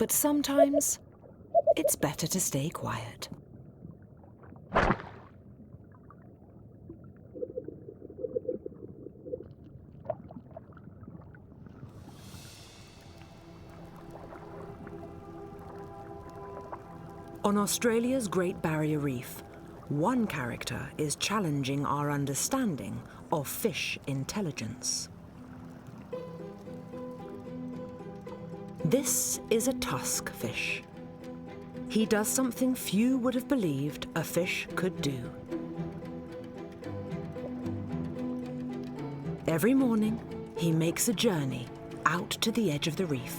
But sometimes it's better to stay quiet. On Australia's Great Barrier Reef, one character is challenging our understanding of fish intelligence. This is a tusk fish. He does something few would have believed a fish could do. Every morning, he makes a journey out to the edge of the reef.